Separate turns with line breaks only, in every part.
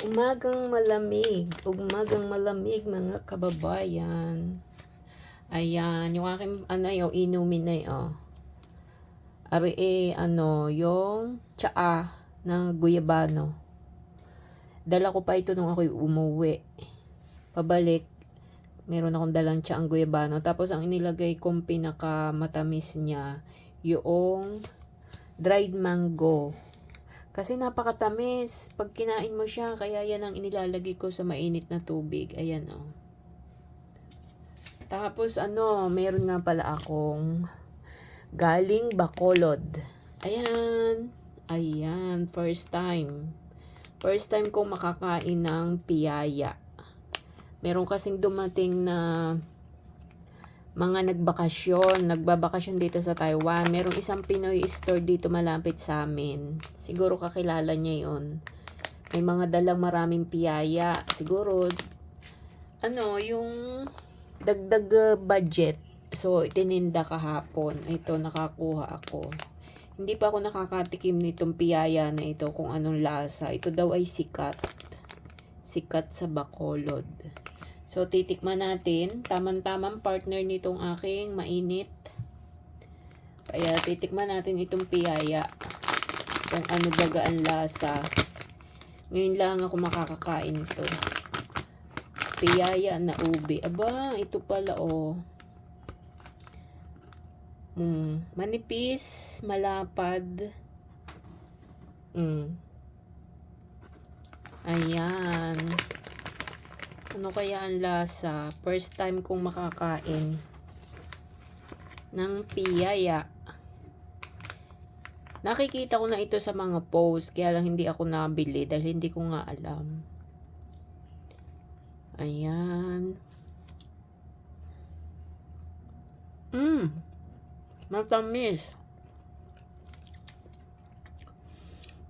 Umagang malamig mga kababayan. Ayan, yung aking yung inumin na yun. Yung tsaa na guyabano. Dala ko pa ito nung ako'y umuwi. Pabalik, meron akong dalang tsaang guyabano. Tapos ang inilagay kong pinakamatamis niya, yung dried mango. Kasi napakatamis. Pag kinain mo siya, kaya yan ang inilalagay ko sa mainit na tubig. Ayan o. Tapos meron nga pala akong galing Bacolod. Ayan. Ayan, first time. First time kong makakain ng piyaya. Meron kasing dumating na mga nagbabakasyon dito sa Taiwan. Merong isang Pinoy store dito malapit sa amin. Siguro kakilala niya yon. May mga dalang maraming piyaya. Siguro, yung dagdag budget. So, itininda kahapon. Ito, nakakuha ako. Hindi pa ako nakakatikim nitong piyaya na ito kung anong lasa. Ito daw ay sikat. Sikat sa Bacolod. So, titikman natin. Tamang-tamang partner nitong aking mainit. Kaya, titikman natin itong piyaya. Kung ano baga ang lasa. Ngayon lang ako makakakain ito. Piyaya na ube. Aba, ito pala manipis, malapad. Ayan. Ano kaya ang lasa? First time kong makakain ng piyaya. Nakikita ko na ito sa mga post, kaya lang hindi ako nabili dahil hindi ko nga alam. Ayan. Matamis.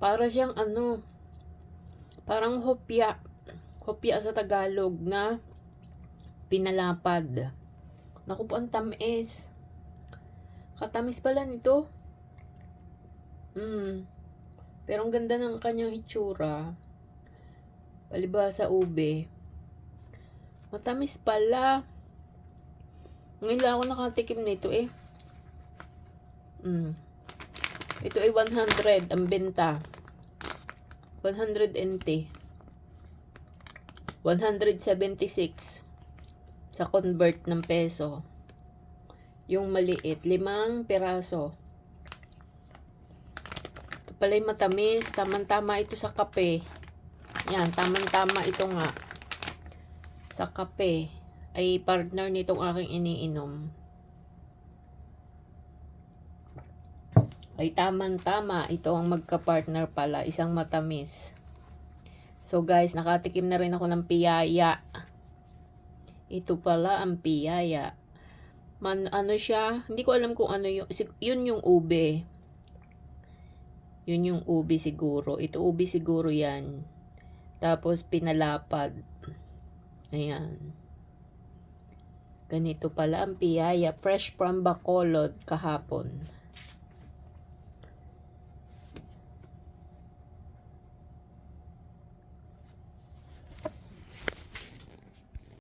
Para siyang parang hopya. Hopya sa Tagalog na pinalapad. Naku po, ang tamis. Katamis pala nito. Pero ang ganda ng kanyang itsura. Palibhasa ube. Matamis pala. Ngayon lang ako nakatikim nito Ito ay 100 ang benta. 100 NT. 176 sa convert ng peso. Yung maliit, 5 piraso. Ito pala'y matamis. Tamang-tama ito sa kape. Yan, tamang-tama ito nga. Sa kape. Ay partner nitong aking iniinom. Ay tamang-tama. Ito ang magka-partner pala. Isang matamis. So guys, nakatikim na rin ako ng piyaya. Ito pala ang piyaya. Siya? Hindi ko alam kung ano yun yung ube. Yun yung ube siguro. Ito ube siguro yan. Tapos pinalapad. Ayan. Ganito pala ang piyaya. Fresh from Bacolod kahapon.